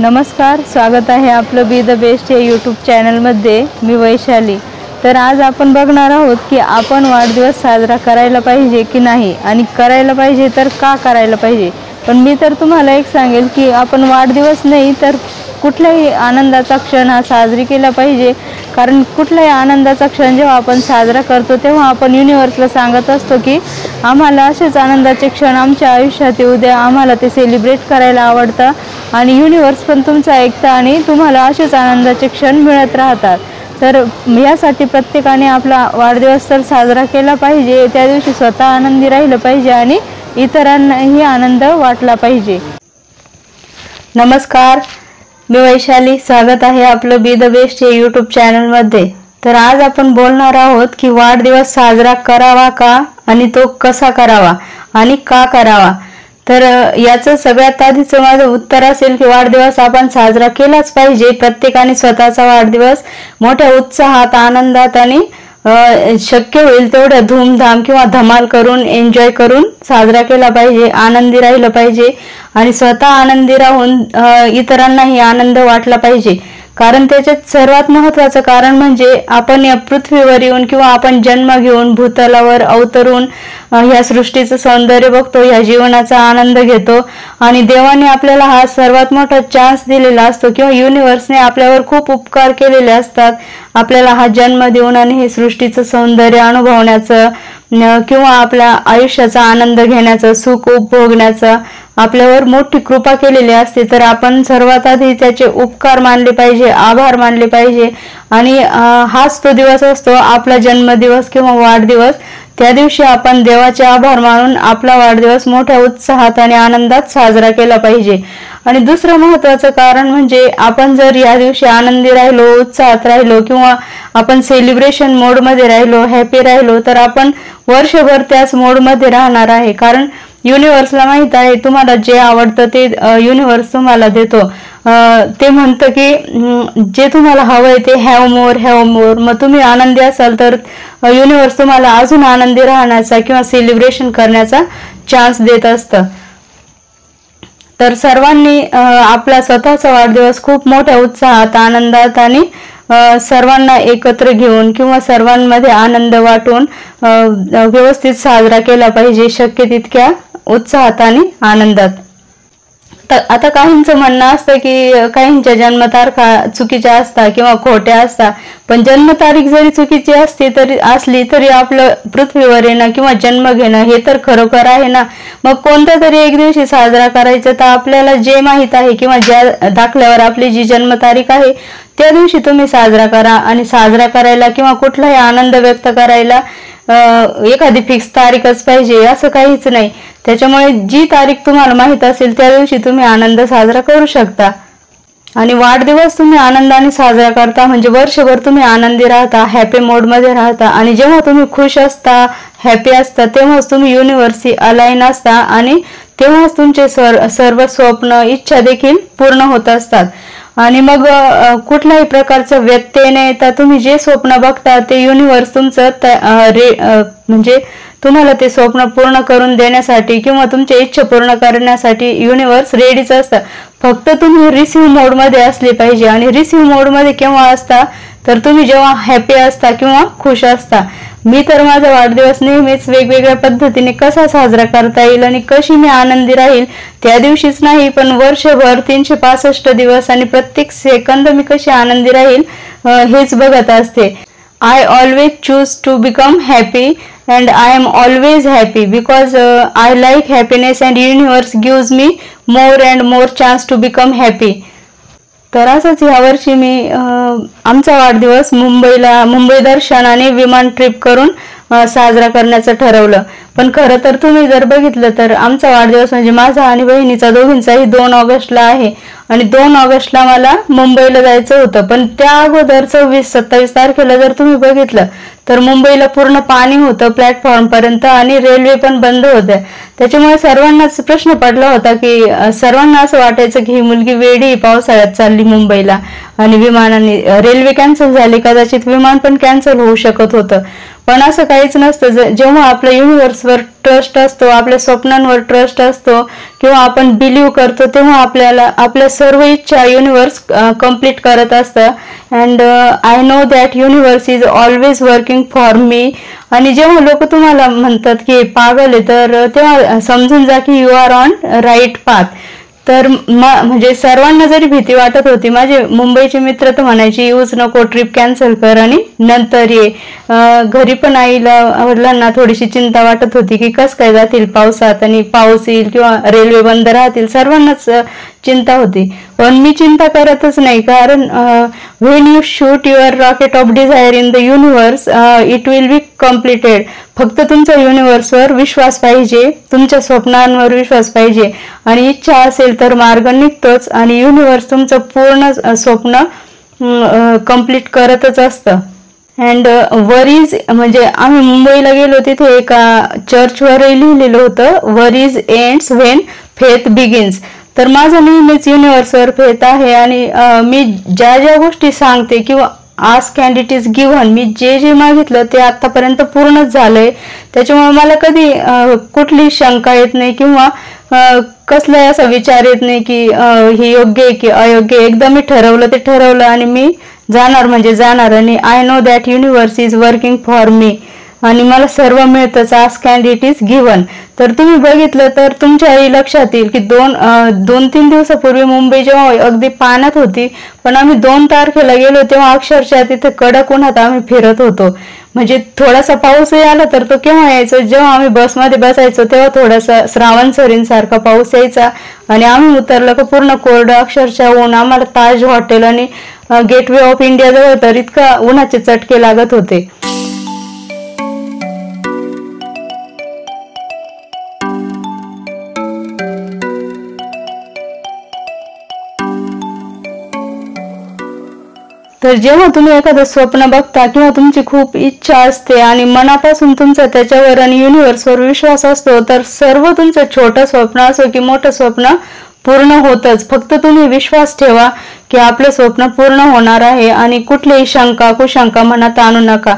नमस्कार, स्वागत आहे आपलं बी द बेस्ट या यूट्यूब चॅनलमध्ये। मी वैशाली। तर आज आपण बघणार आहोत की आपण वाढदिवस साजरा करायला पाहिजे की नाही, आणि करायला पाहिजे तर का करायला पाहिजे। पण मी तर तुम्हाला एक सांगेल की आपण वाढदिवस नाही तर कुठलाही आनंदाचा क्षण हा साजरी केला पाहिजे। कारण कुठलाही आनंदाचा क्षण जेव्हा आपण साजरा करतो तेव्हा आपण युनिव्हर्सला सांगत असतो की आम्हाला असेच आनंदाचे क्षण आमच्या आयुष्यात येऊ द्या, आम्हाला ते सेलिब्रेट करायला आवडतं आणि युनिव्हर्स पण तुमचं ऐकतं आणि तुम्हाला असेच आनंदाचे क्षण मिळत राहतात। तर यासाठी प्रत्येकाने आपला वाढदिवस तर साजरा केला पाहिजे, त्या दिवशी स्वतः आनंदी राहिलं पाहिजे आणि इतरांनाही आनंद वाटला पाहिजे। नमस्कार, मी वैशाली, स्वागत आहे आपलं बी द बेस्ट या यूट्यूब चॅनलमध्ये। तर आज आपण बोलणार आहोत की वाढदिवस साजरा करावा का आणि तो कसा करावा आणि का करावा। तर याचं सगळ्यात आधीचं माझं उत्तर असेल की वाढदिवस आपण साजरा केलाच पाहिजे। प्रत्येकाने स्वतःचा वाढदिवस मोठ्या उत्साहात, आनंदात आणि शक्य होईल तेवढ्या धूमधाम किंवा धमाल करून, एन्जॉय करून साजरा केला पाहिजे, आनंदी राहिलं पाहिजे आणि स्वतः आनंदी राहून इतरांनाही आनंद वाटला पाहिजे। कारण त्याच्यात सर्वात महत्त्वाचं कारण म्हणजे आपण या पृथ्वीवर येऊन किंवा आपण जन्म घेऊन भूतलावर अवतरून ह्या सृष्टीचं सौंदर्य बघतो, ह्या जीवनाचा आनंद घेतो आणि देवाने आपल्याला हा सर्वात मोठा चान्स दिलेला असतो किंवा युनिव्हर्सने आपल्यावर खूप उपकार केलेले असतात आपल्याला हा जन्म देऊन आणि हे सृष्टीचं सौंदर्य अनुभवण्याचं किंवा आपल्या आयुष्याचा आनंद घेण्याचं, सुख उपभोगण्याचं आपल्यावर मोठी कृपा केलेली असते। तर आपण सर्वात आधी त्याचे उपकार मानले पाहिजे, आभार मानले पाहिजे आणि हाच तो दिवस असतो आपला जन्मदिवस किंवा वाढदिवस। त्या दिवशी आपण देवाचे आभार मानून आपला वाढदिवस मोठ्या उत्साहात आणि आनंदात साजरा केला पाहिजे। आणि दुसरं महत्त्वाचं कारण म्हणजे आपण जर या दिवशी आनंदी राहिलो, उत्साहात राहिलो किंवा आपण सेलिब्रेशन मोडमध्ये राहिलो, हॅपी राहिलो तर आपण वर्षभर त्याच मोडमध्ये राहणार आहे। कारण युनिव्हर्सला माहित आहे तुम्हाला जे आवडतं ते युनिव्हर्स तुम्हाला देतो। ते म्हणतं की जे तुम्हाला हवंय ते हॅव मोर, हॅव मोर। मग तुम्ही आनंदी असाल तर युनिव्हर्स तुम्हाला अजून आनंदी राहण्याचा किंवा सेलिब्रेशन करण्याचा चान्स देत असतं। तर सर्वांनी आपला स्वतःचा वाढदिवस खूप मोठ्या उत्साहात, आनंदात आणि सर्वांना एकत्र घेऊन किंवा सर्वांमध्ये आनंद वाटून व्यवस्थित साजरा केला पाहिजे, शक्य तितक्या उत्साहात आणि आनंदात। तर आता काहींचं म्हणणं असतं की काहींच्या जन्मतारखा चुकीच्या असतात किंवा खोट्या असतात, पण जन्मतारीख जरी चुकीची असली तरी आपलं पृथ्वीवर येणं किंवा जन्म घेणं हे तर खरोखर आहे ना। मग कोणत्या तरी एक दिवशी साजरा करायचं तर आपल्याला जे माहित आहे किंवा ज्या दाखल्यावर आपली जी जन्मतारीख आहे त्या दिवशी तुम्ही साजरा करा। आणि साजरा करायला किंवा कुठलाही आनंद व्यक्त करायला एखादी फिक्स तारीखच पाहिजे असं काहीच नाही। त्याच्यामुळे जी तारीख तुम्हाला माहित असेल त्या दिवशी तुम्ही आनंद साजरा करू शकता। आणि वाढदिवस तुम्ही आनंदाने साजरा करता म्हणजे वर्षभर तुम्ही आनंदी राहता, हॅपी मोडमध्ये राहता आणि जेव्हा तुम्ही खुश असता, हॅपी असता तेव्हाच तुम्ही युनिव्हर्सशी अलाइन असता आणि तेव्हाच तुमचे सर्व स्वप्न, इच्छा देखील पूर्ण होत असतात। आणि मग कुठल्याही प्रकारचं व्यत्यय न येता तुम्ही जे स्वप्न बघता ते युनिव्हर्स तुमचं म्हणजे तुम्हाला ते स्वप्न पूर्ण करून देण्यासाठी किंवा तुमच्या इच्छा पूर्ण करण्यासाठी युनिव्हर्स रेडीच असतं। फक्त तुम्ही रिसीव्ह मोडमध्ये असले पाहिजे। आणि रिसीव्ह मोडमध्ये केव्हा असता तर तुम्ही जेव्हा हॅपी असता किंवा खुश असता। मी तर माझा वाढदिवस नेहमीच वेगवेगळ्या पद्धतीने कसा साजरा करता येईल आणि कशी मी आनंदी राहील त्या दिवशीच नाही पण वर्षभर 365 दिवस आणि प्रत्येक सेकंद मी कशी आनंदी राहील हेच बघत असते। I always choose to become happy and I am always happy because I like happiness and universe gives me more and more chance to become happy। तर असंच यावर्षी मी आमचा वाढदिवस मुंबई दर्शन आणि विमान ट्रिप करून साजरा करण्याचं ठरवलं। पण खरं तर तुम्ही जर बघितलं तर आमचा वाढदिवस म्हणजे माझा आणि बहिणीचा दोघींचाही 2 ऑगस्टला आहे आणि 2 ऑगस्टला मला मुंबईला जायचं होतं। पण त्या अगोदर 26-27 तारखेला जर तुम्ही बघितलं तर मुंबईला पूर्ण पाणी होतं प्लॅटफॉर्म पर्यंत आणि रेल्वे पण बंद होत्या। त्याच्यामुळे सर्वांनाच प्रश्न पडला होता की सर्वांना असं वाटायचं की ही मुलगी वेडी पावसाळ्यात चालली मुंबईला आणि विमानाने रेल्वे कॅन्सल झाली, कदाचित विमान पण कॅन्सल होऊ शकत होतं। पण असं काहीच नसतं. जेव्हा आपल्या युनिव्हर्सवर ट्रस्ट असतो, आपल्या स्वप्नांवर ट्रस्ट असतो किंवा आपण बिलीव्ह करतो, तेव्हा आपल्याला आपल्या सर्व इच्छा युनिव्हर्स कम्प्लीट करत असतं. And I know that universe is always working for me. आणि जेव्हा लोक तुम्हाला म्हणतात की पागल आहे, तर तेव्हा समजून जा की you are on right path. तर म्हणजे सर्वांना जरी भीती वाटत होती, माझे मुंबईचे मित्र तर म्हणायचे यूज नको, ट्रिप कॅन्सल कर आणि नंतर ये. घरी पण आईला वडिलांना थोडीशी चिंता वाटत होती की कस काय जातील पावसात, आणि पाऊस येईल किंवा रेल्वे बंद राहतील, सर्वांनाच चिंता होती. पण मी चिंता करतच नाही, कारण when you shoot your rocket of desire in the universe it will be completed. फक्त तुमचा युनिव्हर्सवर विश्वास पाहिजे, तुमच्या स्वप्नांवर विश्वास पाहिजे, आणि इच्छा असेल तर मार्ग निघतोच, आणि युनिव्हर्स तुमचं पूर्ण स्वप्न कम्प्लीट करतच असतं. अँड वरीज, म्हणजे आम्ही मुंबईला गेलो तिथे एका चर्चवरही लिहिलेलं होतं, worries ends when faith begins. तर माझं नेहमीच युनिव्हर्सवर फेथ आहे, आणि मी ज्या ज्या गोष्टी सांगते किंवा ask and it is given, मी जे जे मागितलं ते आतापर्यंत पूर्णच झालंय. त्याच्यामुळे मला कधी कुठली शंका येत नाही किंवा कसलाही असा विचार येत नाही की हे योग्य आहे की अयोग्य. एकदा मी ठरवलं ते ठरवलं, आणि मी जाणार म्हणजे जाणार. आणि I know that universe is working for me, आणि मला सर्व मिळतंच. Ask and it is given. तर तुम्ही बघितलं तर तुमच्याही लक्षात येईल की दोन तीन दिवसापूर्वी मुंबई जेव्हा अगदी पाण्यात होती, पण आम्ही 2 तारखेला गेलो तेव्हा अक्षरशः तिथे कडक उन्हात आम्ही फिरत होतो. म्हणजे थोडासा पाऊसही आला तर तो केव्हा यायचो, जेव्हा आम्ही बसमध्ये बसायचो तेव्हा थोडासा श्रावण सरींसारखा पाऊस यायचा, आणि आम्ही उतरलं का पूर्ण कोरडं अक्षरशः ऊन. आम्हाला ताज हॉटेल आणि गेटवे ऑफ इंडिया जवळ तर इतका उन्हाचे चटके लागत होते. तर जेव्हा तुम्ही एखादं स्वप्न बघता किंवा तुमची खूप इच्छा असते आणि मनापासून तुमचा त्याच्यावर आणि युनिव्हर्सवर विश्वास असतो, तर सर्व तुमचं छोटं स्वप्न असो की मोठं स्वप्न पूर्ण होतच. फक्त तुम्ही विश्वास ठेवा की आपलं स्वप्न पूर्ण होणार आहे, आणि कुठलीही शंका कुशंका मनात आणू नका.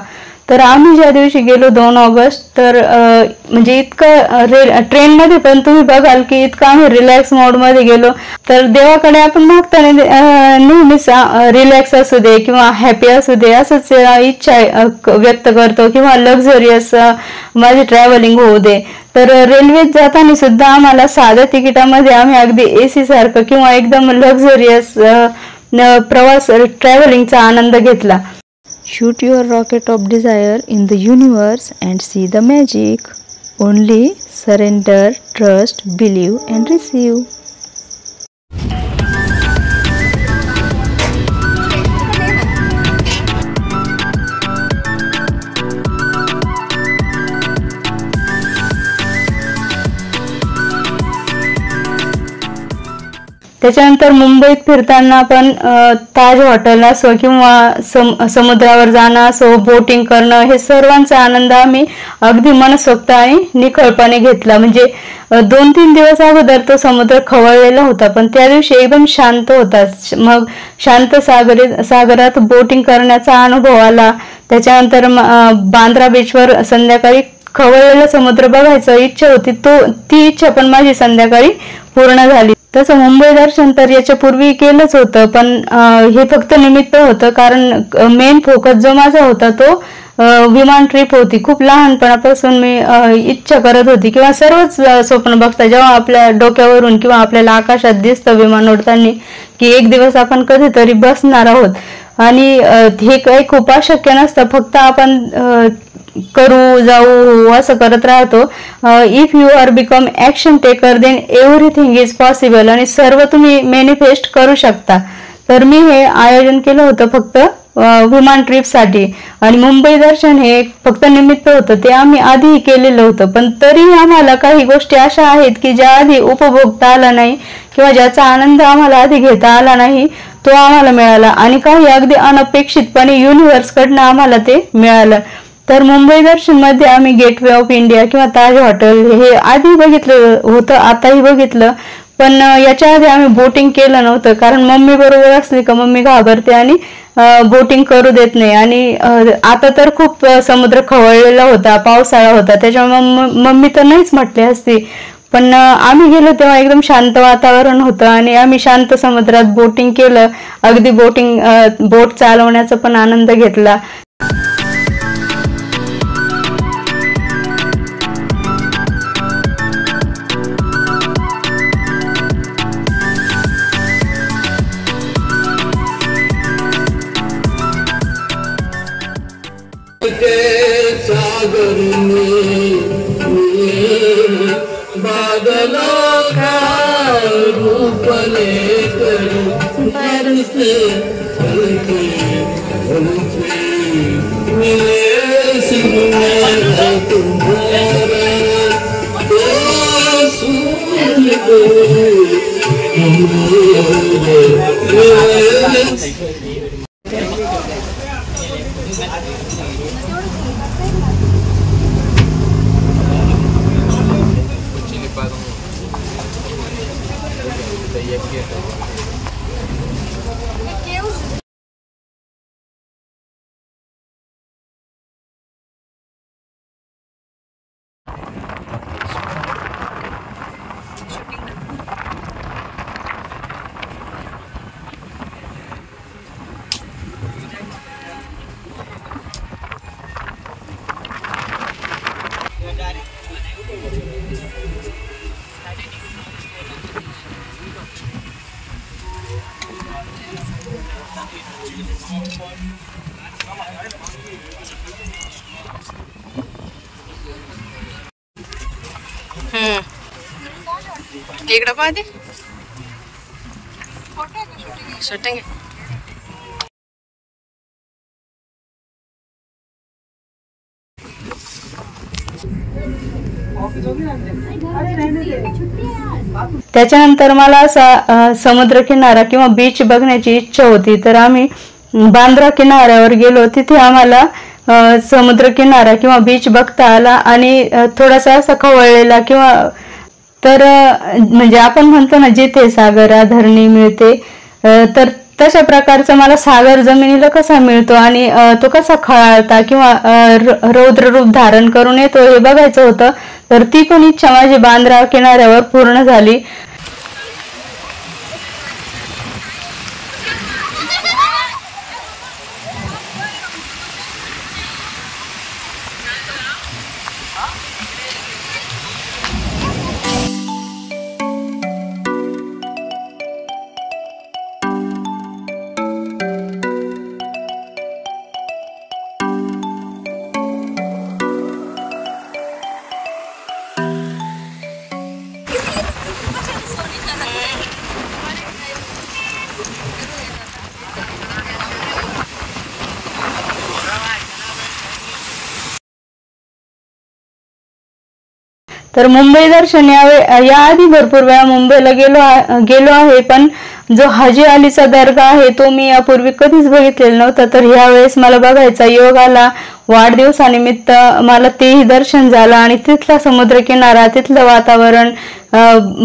तर आम्ही ज्या दिवशी गेलो 2 ऑगस्ट, तर म्हणजे इतकं ट्रेनमध्ये पण तुम्ही बघाल की इतकं आम्ही रिलॅक्स मोडमध्ये गेलो. तर देवाकडे आपण मागताना नेहमीच रिलॅक्स असू दे किंवा हॅपी असू दे असंच इच्छा व्यक्त करतो, किंवा लक्झरियस माझी ट्रॅव्हलिंग होऊ दे. तर रेल्वेत जाताना सुद्धा आम्हाला साध्या तिकिटामध्ये आम्ही अगदी AC सारखं किंवा एकदम लक्झरियस प्रवास ट्रॅव्हलिंगचा आनंद घेतला. Shoot your rocket of desire in the universe and see the magic. Only surrender, trust, believe and receive. त्याच्यानंतर मुंबईत फिरताना पण ताज हॉटेल असो किंवा समुद्रावर जाणं असो, बोटिंग करणं, हे सर्वांचा आनंद आम्ही अगदी मनसोक्त आणि निखळपणे घेतला. म्हणजे 2-3 दिवस अगोदर तो समुद्र खवळलेला होता, पण त्या दिवशी एकदम शांत होता. मग शांत सागरात बोटिंग करण्याचा अनुभव आला. त्याच्यानंतर बांद्रा बीचवर संध्याकाळी खवळलेला समुद्र बघायचं इच्छा होती, ती इच्छा पण माझी संध्याकाळी पूर्ण झाली. तसं मुंबई दर्शन तर याच्या पूर्वी केलंच होतं, पण हे फक्त निमित्त होतं, कारण मेन फोकस जो माझा होता तो विमान ट्रिप होती. खूप लहानपणापासून मी इच्छा करत होती, किंवा सर्वच स्वप्न बघता जेव्हा आपल्या डोक्यावरून किंवा आपल्याला आकाशात दिसतं विमान उडताना की एक दिवस आपण कधीतरी बसणार आहोत. आणि हे काही खूप अशक्य नसतं, फक्त आपण करू जाऊ असं करत राहतो. If you are become action taker then everything is possible, आणि सर्व तुम्ही मॅनिफेस्ट करू शकता. तर मी हे आयोजन केलं होतं फक्त विमान ट्रिपसाठी, आणि मुंबई दर्शन हे फक्त निमित्त होतं. ते आम्ही आधीही केलेलं होतं, पण तरी आम्हाला काही गोष्टी अशा आहेत की ज्या आधी उपभोगता आला नाही किंवा ज्याचा आनंद आम्हाला आधी घेता आला नाही, तो आम्हाला मिळाला. आणि काही अगदी अनपेक्षितपणे युनिव्हर्सकडनं आम्हाला ते मिळालं. तर मुंबई दर्शन मध्ये आम्ही गेटवे ऑफ इंडिया किंवा ताज हॉटेल हे आधी बघितलं होतं, आताही बघितलं, पण याच्या आधी आम्ही बोटिंग केलं नव्हतं, कारण मम्मी बरोबर असली का मम्मी घाबरते आणि बोटिंग करू देत नाही. आणि आता तर खूप समुद्र खवळलेला होता, पावसाळा होता, त्याच्यामुळे मम्मी तर नाहीच म्हटली असती. पण आम्ही गेलो तेव्हा एकदम शांत वातावरण होतं आणि आम्ही शांत समुद्रात बोटिंग केलं. अगदी बोट चालवण्याचा पण आनंद घेतला. सागर में बादलों का रूप लेकर बरसे चलके हमसे मिले सिमरा तुम्हारा सूरज इकडं पाहते शूटिंग त्याच्यानंतर मला असा समुद्र किनारा किंवा बीच बघण्याची इच्छा होती, तर आम्ही बांद्रा किनाऱ्यावर गेलो. तिथे आम्हाला समुद्र किनारा किंवा बीच बघता आला आणि थोडासा असा खवळलेला किंवा तर म्हणजे आपण म्हणतो ना जिथे सागरा धरणी मिळते, तर तशा प्रकारचा मला सागर जमिनीला कसा मिळतो आणि तो कसा खळाळता किंवा रौद्र रूप धारण करून येतो हे बघायचं होतं. तर ती पण इच्छा माझी बांद्रा किनाऱ्यावर पूर्ण झाली. तर मुंबई दर्शन याआधी भरपूर वेळा मुंबईला गेलो आहे, पण जो हाजी अलीचा दर्गा आहे तो मी यापूर्वी कधीच बघितलेला नव्हता. तर यावेळेस मला बघायचा योग आला. वाढदिवसानिमित्त मला तेही दर्शन झालं आणि तिथला समुद्रकिनारा तिथलं वातावरण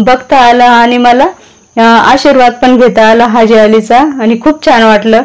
बघता आलं आणि मला आशीर्वाद पण घेता आला हाजी अलीचा आणि खूप छान वाटलं.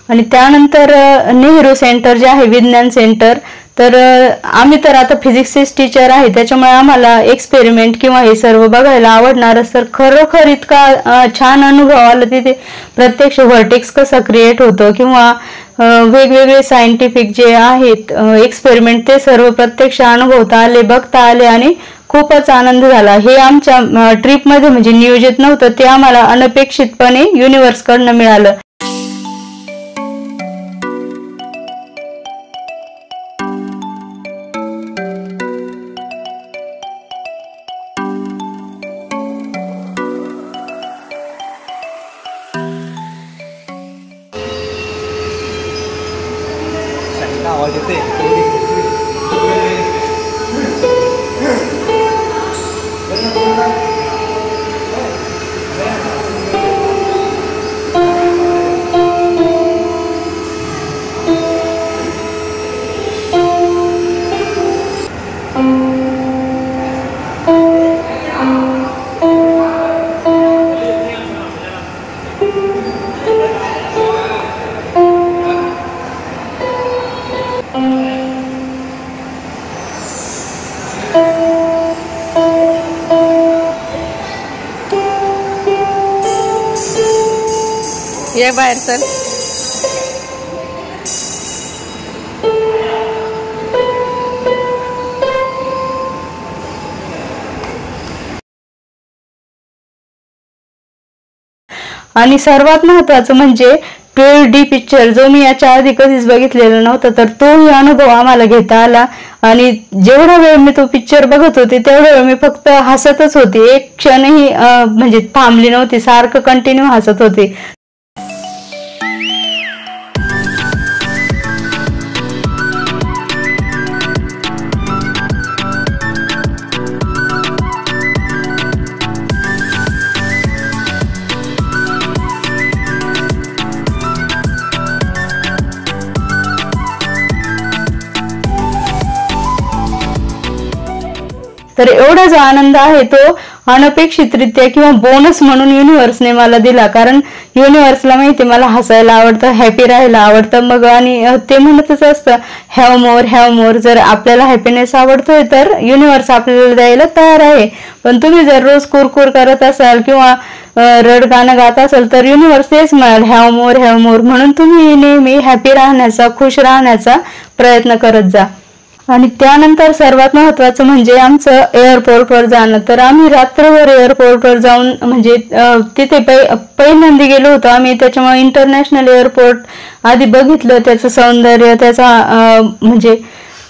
आणि त्यानंतर नेहरू सेंटर जे आहे विज्ञान सेंटर, तर आम्ही तर आता फिजिक्सचेच टीचर आहे, त्याच्यामुळे आम्हाला एक्सपेरिमेंट किंवा हे सर्व बघायला आवडणारच. तर खरोखर इतका छान अनुभव आला तिथे. प्रत्यक्ष व्हर्टेक्स कसा क्रिएट होतो किंवा वेगवेगळे सायंटिफिक जे आहेत एक्सपेरिमेंट ते सर्व प्रत्यक्ष अनुभवता आले, बघता आले आणि खूपच आनंद झाला. हे आमच्या ट्रिपमध्ये म्हणजे नियोजित नव्हतं, ते आम्हाला अनपेक्षितपणे युनिव्हर्सकडनं मिळालं. आवाज येते. ये बाहेर चल. आणि सर्वात महत्वाचं म्हणजे 12D पिक्चर, जो मी याच्या आधी कधीच बघितलेला नव्हता, तर तोही अनुभव आम्हाला घेता आला. आणि जेवढा वेळ मी तो पिक्चर बघत होते तेवढा वेळ मी फक्त हसतच होते, एक क्षणही म्हणजे थांबली नव्हती, सारखं कंटिन्यू हसत होते. तर एवढा जो आनंद आहे तो अनपेक्षितरित्या किंवा बोनस म्हणून युनिव्हर्सने मला दिला. कारण युनिव्हर्सला माहिती मला हसायला आवडतं, हॅपी राहायला आवडतं. मग आणि ते म्हणतच असतं हॅव मोर हॅव मोर. जर आपल्याला हॅपीनेस आवडतोय तर युनिव्हर्स आपल्याला द्यायला तयार आहे. पण तुम्ही जर रोज कुरकुर करत असाल किंवा रड गाणं गात असाल तर युनिव्हर्स तेच म्हणाल हॅव मोर हॅव मोर. म्हणून तुम्ही नेहमी हॅपी राहण्याचा, खुश राहण्याचा प्रयत्न करत जा. आणि त्यानंतर सर्वात महत्वाचं म्हणजे आमचं एअरपोर्टवर जाणं. तर आम्ही रात्रभर एअरपोर्टवर जाऊन म्हणजे तिथे पहिल्यांदा गेलो होतो आम्ही, त्याच्यामुळे इंटरनॅशनल एअरपोर्ट आधी बघितलं, त्याचं सौंदर्य, त्याचा म्हणजे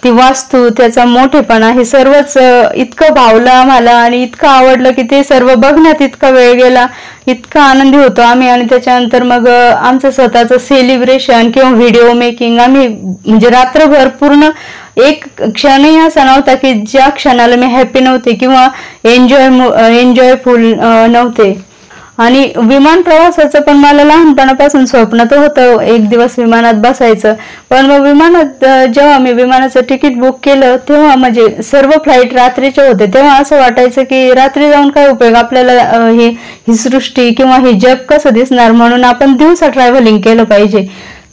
ती वास्तू, त्याचा मोठेपणा, हे सर्वच इतकं भावलं आम्हाला आणि इतकं आवडलं की ते सर्व बघण्यात इतका वेळ गेला, इतका आनंदी होतो आम्ही. आणि त्याच्यानंतर मग आमचं स्वतःचं सेलिब्रेशन किंवा व्हिडिओ मेकिंग, आम्ही म्हणजे रात्रभर पूर्ण एक क्षणही असा नव्हता की ज्या क्षणाला मी हॅपी नव्हते किंवा एन्जॉयफुल नव्हते. आणि विमान प्रवासाचं पण मला लहानपणापासून स्वप्न तर होतं एक दिवस विमानात बसायचं. पण मग विमानात जेव्हा मी विमानाचं तिकीट बुक केलं तेव्हा म्हणजे सर्व फ्लाईट रात्रीचे होते, तेव्हा असं वाटायचं की रात्री जाऊन काय उपयोग, आपल्याला ही सृष्टी किंवा हे जग कसं दिसणार, म्हणून आपण दिवसा ट्रॅव्हलिंग केलं पाहिजे.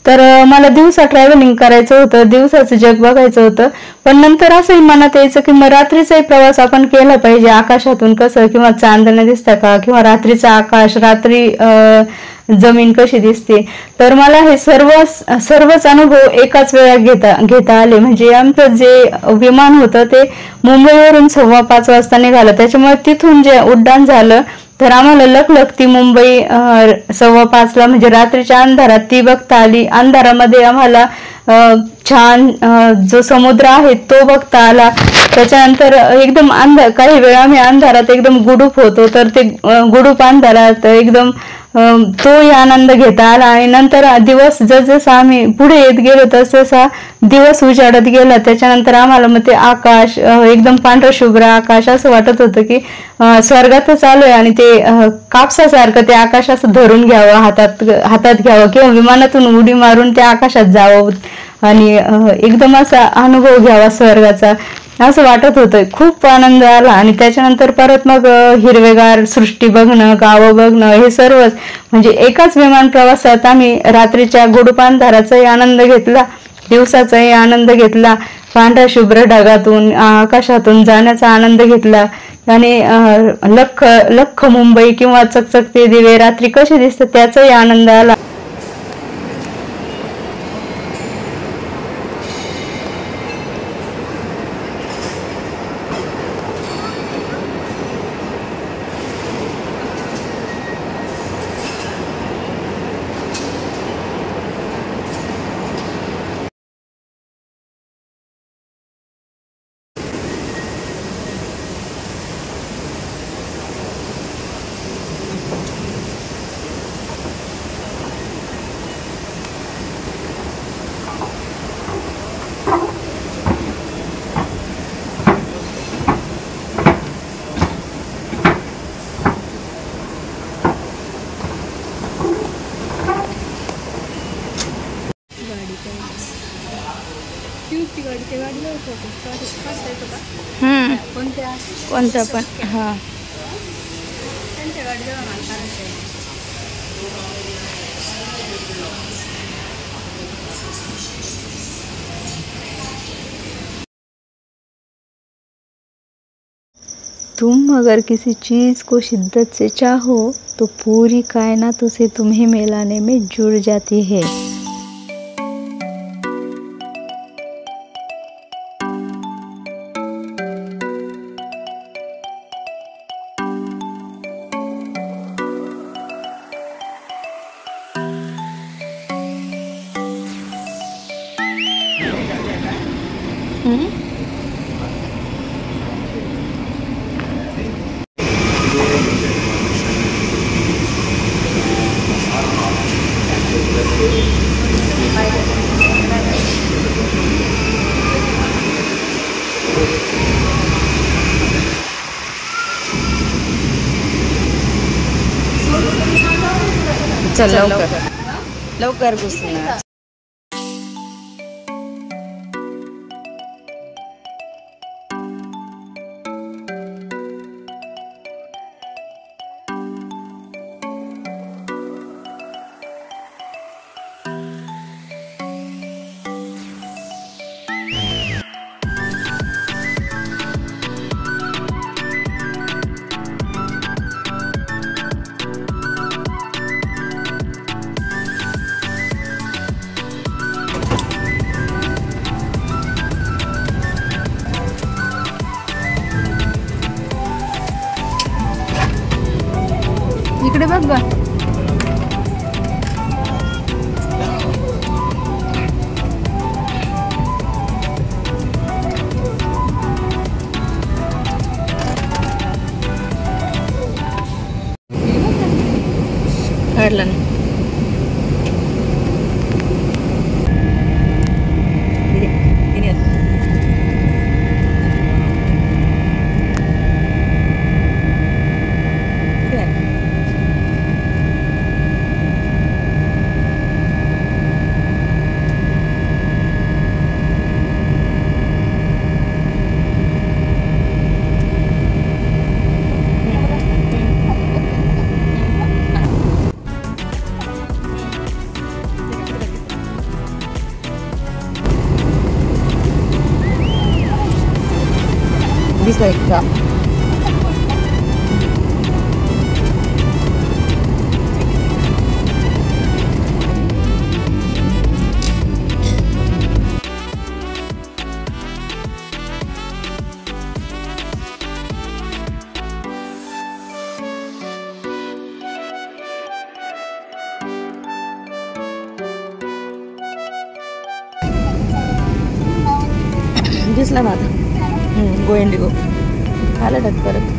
तर मला दिवसा ट्रॅव्हलिंग करायचं होतं, दिवसाचं जग बघायचं होतं. पण नंतर असंही मनात यायचं की मग रात्रीचाही प्रवास आपण केला पाहिजे, आकाशातून कसं किंवा चांदणं दिसतं का, किंवा रात्रीचं आकाश, रात्री जमीन कशी दिसते. तर मला हे सर्वच अनुभव एकाच वेळा घेता आले. म्हणजे आमचं जे विमान होतं ते मुंबईवरून 5:15 वाजता निघालं, त्याच्यामुळे तिथून जे उड्डाण झालं तर आम्हाला लखलखती मुंबई 5:15 म्हणजे रात्रीच्या अंधारात ती बघता आली. अंधारामध्ये आम्हाला छान जो समुद्र आहे तो बघता आला. त्याच्यानंतर एकदम काही वेळा आम्ही अंधारात एकदम गुडूप होतो, तर ते गुडूप अंधारात एकदम तोही आनंद घेता आला. आणि नंतर दिवस जसजसा आम्ही पुढे येत गेलो तसतसा दिवस उजाडत गेला. त्याच्यानंतर आम्हाला मग ते आकाश एकदम पांढरं शुभ्र आकाश असं वाटत होतं की स्वर्गातच आलोय. आणि ते कापसासारखं ते आकाश असं धरून घ्यावं, हातात घ्यावं किंवा विमानातून उडी मारून त्या आकाशात जावं आणि एकदम असा अनुभव घ्यावा स्वर्गाचा. असं वाटत होतं. खूप आनंद आला. आणि त्याच्यानंतर परत मग हिरवेगार सृष्टी बघणं, गावं बघणं, हे सर्वच म्हणजे एकाच विमान प्रवासात आम्ही रात्रीच्या गुडपानधाराचाही आनंद घेतला, दिवसाचाही आनंद घेतला, पांढऱ्या शुभ्र ढगातून आकाशातून जाण्याचा आनंद घेतला. आणि लख लख मुंबई किंवा चकचकते दिवे रात्री कसे दिसतात त्याचाही आनंद आला. कोणत्या पण हा तुम अगर किसी चीज़ को शिद्दत से चाहो तो पूरी कायनात उसे तुम्हें मिलाने में जुड़ जाती है. चल लवकर लवकर घुसणार. इकडे बघ ग. काढला ना. दिसतंय का? दिसला ना आता. गो इंडिगो आला ढग परत.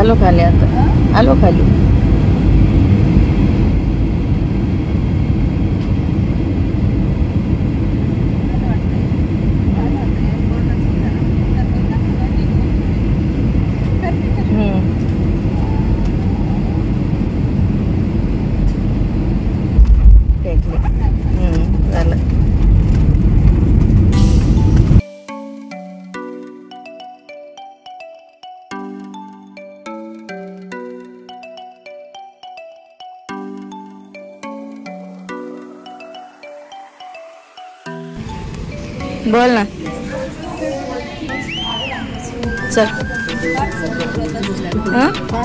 आलो खाली आता, आलो खाली. झालं. बोल ना. चल.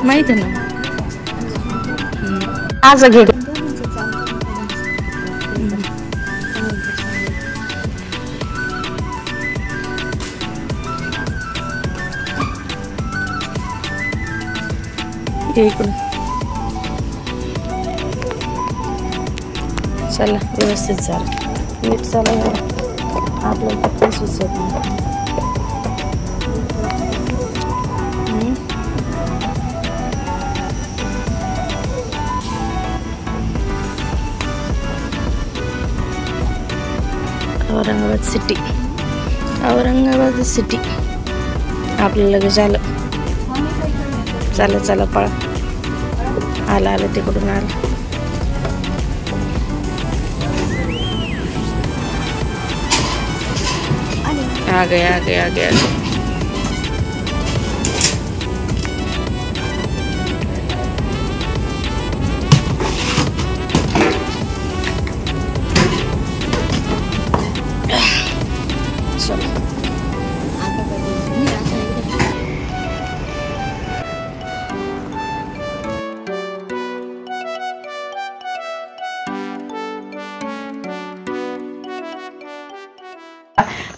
माहिती ना. आज घे. इकडून चला व्यवस्थित झालं. नीट चला. आपल्याला पण सुचत नाही. औरंगाबाद सिटी, औरंगाबाद सिटी आपल्याला लगेच आलं. चला चला पळा. आला आलं तिकडून आलं. आ गए आ गए आ गए आ गए.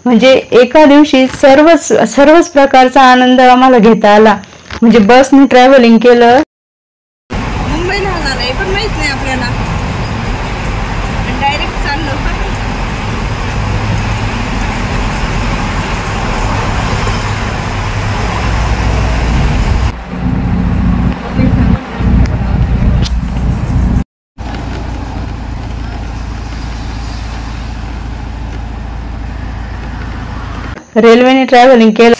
म्हणजे एका दिवशी सर्वच प्रकारचा आनंद आम्हाला घेता आला. म्हणजे बसने ट्रॅव्हलिंग केलं. मुंबईला झालंय पण माहित नाही आपल्याला. डायरेक्ट चाललो. रेल्वेने ट्रॅव्हलिंग केलं.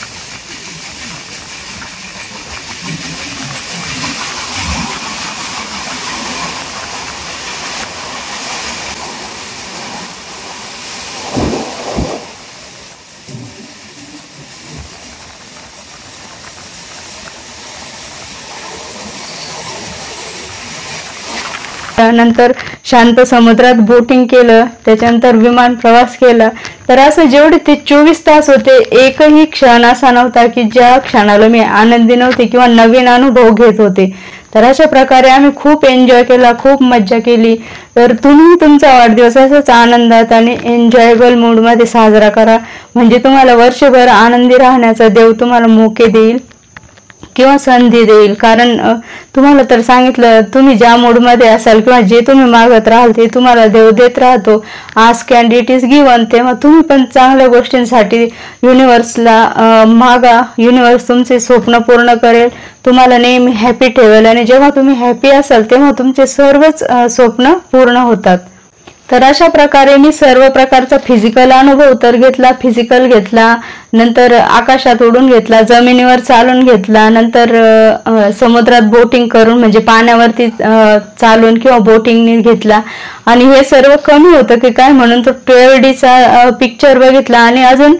त्यानंतर शांत समुद्रात बोटिंग केलं. त्याच्यानंतर विमान प्रवास केला. तर असं जेवढे ते 24 तास होते, एकही क्षण असा नव्हता की ज्या क्षणाला मी आनंदी नव्हते किंवा नवीन अनुभव घेत होते. तर अशा प्रकारे आम्ही खूप एन्जॉय केला, खूप मज्जा केली. तर तुम्ही तुमचा वाढदिवस असाच आनंदात आणि एन्जॉयबल मूडमध्ये साजरा करा. म्हणजे तुम्हाला वर्षभर आनंदी राहण्याचा देव तुम्हाला मोके देईल किंवा संधी देईल. कारण तुम्हाला तर सांगितलं, तुम्ही ज्या मूडमध्ये असाल किंवा जे तुम्ही मागत राहाल ते तुम्हाला देव देत राहतो. Ask and it is given. तेव्हा तुम्ही पण चांगल्या गोष्टींसाठी युनिव्हर्सला मागा. युनिव्हर्स तुमचे स्वप्न पूर्ण करेल, तुम्हाला नेहमी हॅपी ठेवेल. आणि जेव्हा तुम्ही हॅपी असाल तेव्हा तुमचे सर्वच स्वप्न पूर्ण होतात. तर अशा प्रकारे मी सर्व प्रकारचा फिजिकल अनुभव तर घेतला. फिजिकल घेतला, नंतर आकाशात उडून घेतला, जमिनीवर चालून घेतला, नंतर समुद्रात बोटिंग करून म्हणजे पाण्यावरती चालून किंवा बोटिंगने घेतला. आणि हे सर्व कमी होतं की काय म्हणून तो 12Dचा पिक्चर बघितला. आणि अजून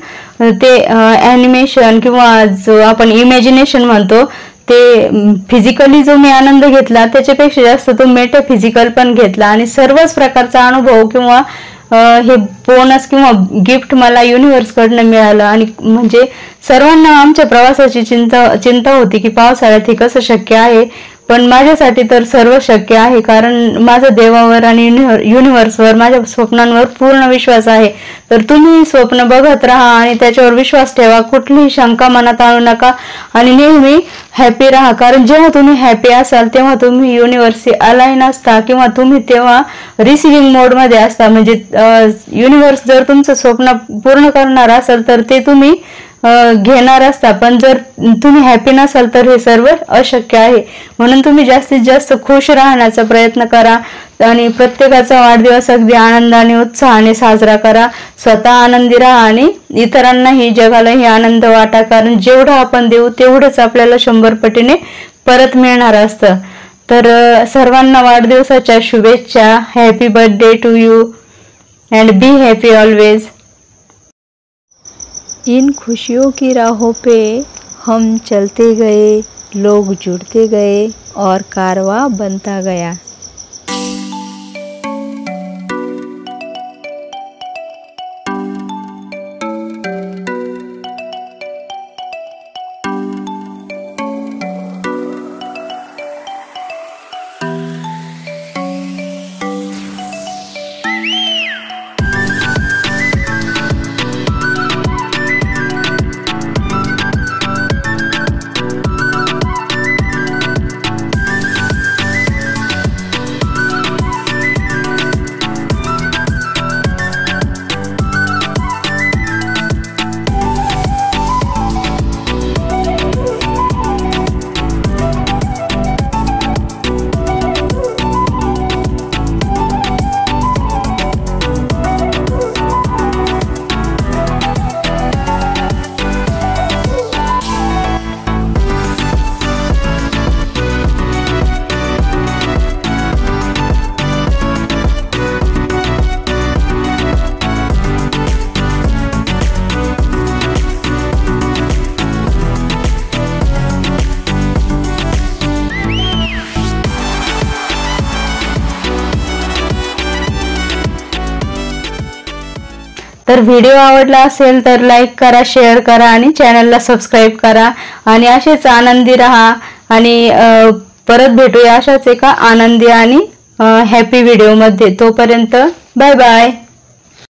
ते ॲनिमेशन किंवा जो आपण इमॅजिनेशन म्हणतो ते फिजिकली जो मी आनंद घेतला त्याच्यापेक्षा जास्त तो मेटाफिजिकल पण घेतला. आणि सर्वच प्रकारचा अनुभव किंवा हे बोनस किंवा गिफ्ट मला युनिव्हर्सकडनं मिळालं. आणि म्हणजे सर्वांना आमच्या प्रवासाची चिंता होती की पावसाळ्यात हे कसं शक्य आहे, पण माझ्यासाठी तर सर्व शक्य आहे. कारण माझा देवावर आणि युनिव्हर्सवर, माझ्या स्वप्नांवर पूर्ण विश्वास आहे. तर तुम्ही स्वप्न बघत राहा आणि त्याच्यावर विश्वास ठेवा. कुठलीही शंका मनात आणू नका आणि नेहमी हॅपी राहा. कारण जेव्हा तुम्ही हॅपी असाल तेव्हा तुम्ही युनिव्हर्सशी अलाईन असता किंवा तुम्ही तेव्हा रिसिव्हिंग मोडमध्ये असता. म्हणजे युनिव्हर्स जर तुमचं स्वप्न पूर्ण करणार असेल तर ते तुम्ही घेणार असता, पण जर तुम्ही हॅपी नसाल तर हे सर्व अशक्य आहे. म्हणून तुम्ही जास्तीत जास्त खुश राहण्याचा प्रयत्न करा आणि प्रत्येकाचा वाढदिवस अगदी आनंदाने उत्साहाने साजरा करा. स्वतः आनंदी राहा आणि इतरांनाही जगालाही आनंद वाटा, कारण जेवढं आपण देऊ तेवढंच आपल्याला 100 पटीने परत मिळणार असतं. तर सर्वांना वाढदिवसाच्या शुभेच्छा. Happy birthday to you and be happy always. इन खुशियों की राहों पे हम चलते गए, लोग जुड़ते गए और कारवां बनता गया. तर व्हिडिओ आवडला असेल तर लाईक करा, शेअर करा आणि चॅनलला सबस्क्राईब करा आणि असेच आनंदी राहा. आणि परत भेटूया अशाच एका आनंदी आणि हॅपी व्हिडिओमध्ये. तोपर्यंत बाय बाय.